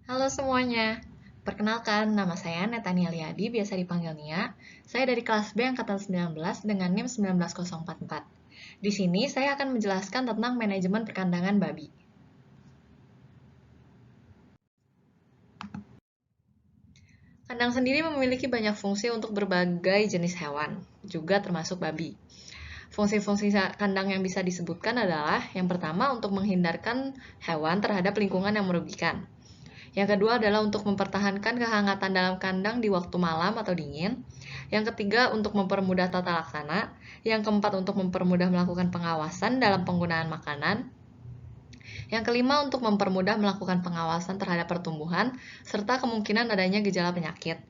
Halo semuanya, perkenalkan nama saya Netania Liadi, biasa dipanggil Nia. Saya dari kelas B Angkatan 19 dengan NIM 19044. Di sini saya akan menjelaskan tentang manajemen perkandangan babi. Kandang sendiri memiliki banyak fungsi untuk berbagai jenis hewan, juga termasuk babi. Fungsi-fungsi kandang yang bisa disebutkan adalah yang pertama untuk menghindarkan hewan terhadap lingkungan yang merugikan. Yang kedua adalah untuk mempertahankan kehangatan dalam kandang di waktu malam atau dingin. Yang ketiga untuk mempermudah tata laksana. Yang keempat untuk mempermudah melakukan pengawasan dalam penggunaan makanan. Yang kelima untuk mempermudah melakukan pengawasan terhadap pertumbuhan serta kemungkinan adanya gejala penyakit.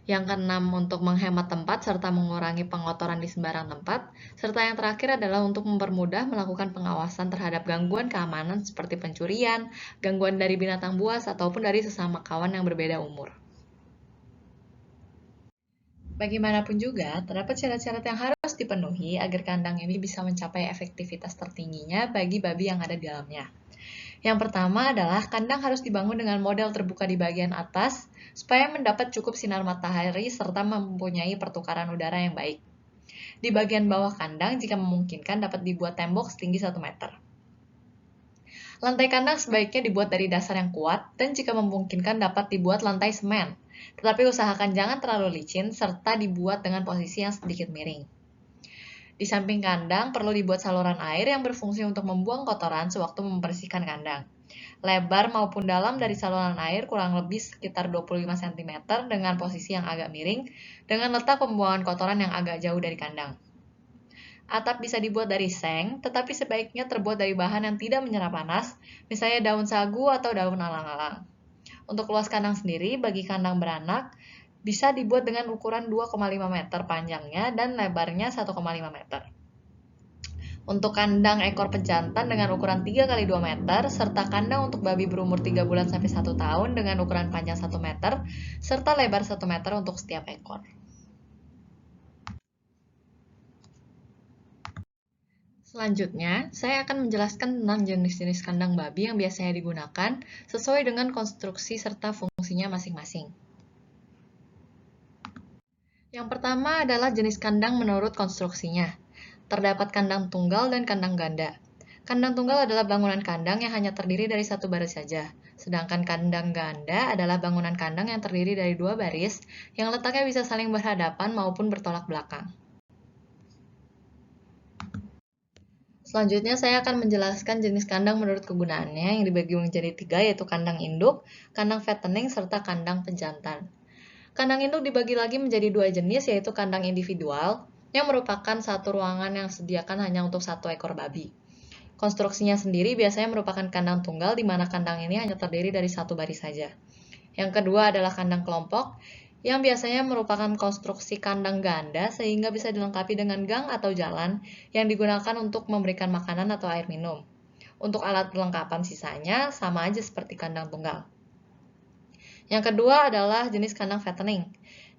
Yang keenam untuk menghemat tempat serta mengurangi pengotoran di sembarang tempat. Serta yang terakhir adalah untuk mempermudah melakukan pengawasan terhadap gangguan keamanan seperti pencurian, gangguan dari binatang buas, ataupun dari sesama kawan yang berbeda umur. Bagaimanapun juga, terdapat syarat-syarat yang harus dipenuhi agar kandang ini bisa mencapai efektivitas tertingginya bagi babi yang ada di dalamnya. Yang pertama adalah kandang harus dibangun dengan model terbuka di bagian atas supaya mendapat cukup sinar matahari serta mempunyai pertukaran udara yang baik. Di bagian bawah kandang jika memungkinkan dapat dibuat tembok setinggi 1 meter. Lantai kandang sebaiknya dibuat dari dasar yang kuat dan jika memungkinkan dapat dibuat lantai semen. Tetapi usahakan jangan terlalu licin serta dibuat dengan posisi yang sedikit miring. Di samping kandang perlu dibuat saluran air yang berfungsi untuk membuang kotoran sewaktu membersihkan kandang. Lebar maupun dalam dari saluran air kurang lebih sekitar 25 cm dengan posisi yang agak miring dengan letak pembuangan kotoran yang agak jauh dari kandang. Atap bisa dibuat dari seng, tetapi sebaiknya terbuat dari bahan yang tidak menyerap panas, misalnya daun sagu atau daun alang-alang. Untuk luas kandang sendiri, bagi kandang beranak, bisa dibuat dengan ukuran 2,5 meter panjangnya dan lebarnya 1,5 meter. Untuk kandang ekor pejantan dengan ukuran 3 x 2 meter, serta kandang untuk babi berumur 3 bulan sampai 1 tahun dengan ukuran panjang 1 meter, serta lebar 1 meter untuk setiap ekor. Selanjutnya, saya akan menjelaskan tentang jenis-jenis kandang babi yang biasanya digunakan sesuai dengan konstruksi serta fungsinya masing-masing. Yang pertama adalah jenis kandang menurut konstruksinya. Terdapat kandang tunggal dan kandang ganda. Kandang tunggal adalah bangunan kandang yang hanya terdiri dari satu baris saja, sedangkan kandang ganda adalah bangunan kandang yang terdiri dari dua baris yang letaknya bisa saling berhadapan maupun bertolak belakang. Selanjutnya saya akan menjelaskan jenis kandang menurut kegunaannya yang dibagi menjadi 3, yaitu kandang induk, kandang fattening, serta kandang pejantan. Kandang induk dibagi lagi menjadi 2 jenis, yaitu kandang individual, yang merupakan satu ruangan yang disediakan hanya untuk satu ekor babi. Konstruksinya sendiri biasanya merupakan kandang tunggal, di mana kandang ini hanya terdiri dari satu baris saja. Yang kedua adalah kandang kelompok, yang biasanya merupakan konstruksi kandang ganda sehingga bisa dilengkapi dengan gang atau jalan yang digunakan untuk memberikan makanan atau air minum. Untuk alat perlengkapan sisanya sama aja seperti kandang tunggal. Yang kedua adalah jenis kandang fattening,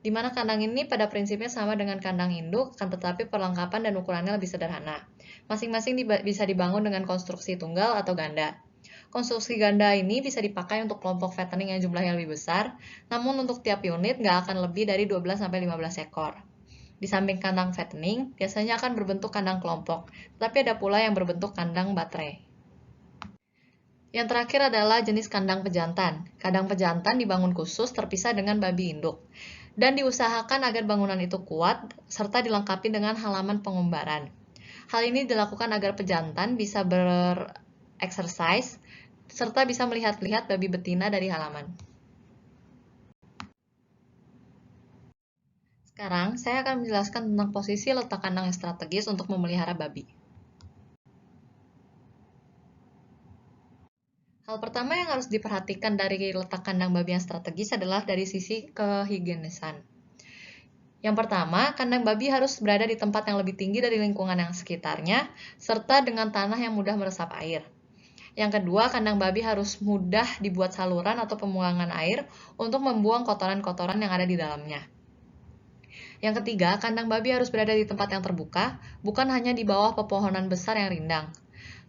di mana kandang ini pada prinsipnya sama dengan kandang induk, akan tetapi perlengkapan dan ukurannya lebih sederhana. Masing-masing bisa dibangun dengan konstruksi tunggal atau ganda. Konstruksi ganda ini bisa dipakai untuk kelompok fattening yang jumlahnya lebih besar, namun untuk tiap unit nggak akan lebih dari 12-15 ekor. Di samping kandang fattening, biasanya akan berbentuk kandang kelompok, tetapi ada pula yang berbentuk kandang baterai. Yang terakhir adalah jenis kandang pejantan. Kandang pejantan dibangun khusus terpisah dengan babi induk, dan diusahakan agar bangunan itu kuat, serta dilengkapi dengan halaman pengumbaran. Hal ini dilakukan agar pejantan bisa bereksersis, serta bisa melihat-lihat babi betina dari halaman. Sekarang, saya akan menjelaskan tentang posisi letak kandang yang strategis untuk memelihara babi. Hal pertama yang harus diperhatikan dari letak kandang babi yang strategis adalah dari sisi kehigienisan. Yang pertama, kandang babi harus berada di tempat yang lebih tinggi dari lingkungan yang sekitarnya, serta dengan tanah yang mudah meresap air. Yang kedua, kandang babi harus mudah dibuat saluran atau pembuangan air untuk membuang kotoran-kotoran yang ada di dalamnya. Yang ketiga, kandang babi harus berada di tempat yang terbuka, bukan hanya di bawah pepohonan besar yang rindang.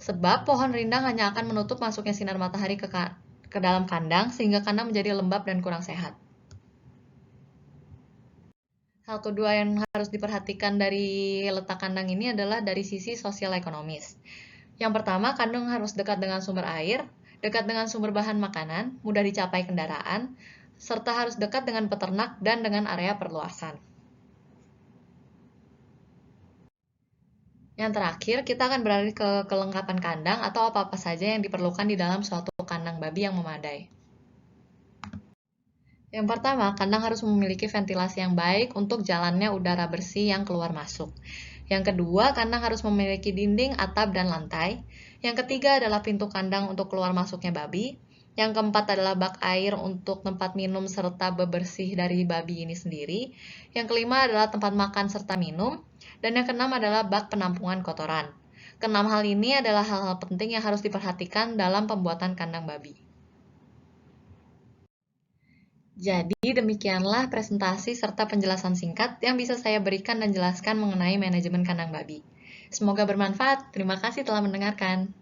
Sebab pohon rindang hanya akan menutup masuknya sinar matahari ke ke dalam kandang sehingga kandang menjadi lembab dan kurang sehat. Hal kedua yang harus diperhatikan dari letak kandang ini adalah dari sisi sosial ekonomis. Yang pertama, kandang harus dekat dengan sumber air, dekat dengan sumber bahan makanan, mudah dicapai kendaraan, serta harus dekat dengan peternak dan dengan area perluasan. Yang terakhir, kita akan beralih ke kelengkapan kandang atau apa-apa saja yang diperlukan di dalam suatu kandang babi yang memadai. Yang pertama, kandang harus memiliki ventilasi yang baik untuk jalannya udara bersih yang keluar masuk. Yang kedua, kandang harus memiliki dinding, atap, dan lantai. Yang ketiga adalah pintu kandang untuk keluar masuknya babi. Yang keempat adalah bak air untuk tempat minum serta bebersih dari babi ini sendiri. Yang kelima adalah tempat makan serta minum. Dan yang keenam adalah bak penampungan kotoran. Keenam hal ini adalah hal-hal penting yang harus diperhatikan dalam pembuatan kandang babi. Jadi demikianlah presentasi serta penjelasan singkat yang bisa saya berikan dan jelaskan mengenai manajemen kandang babi. Semoga bermanfaat. Terima kasih telah mendengarkan.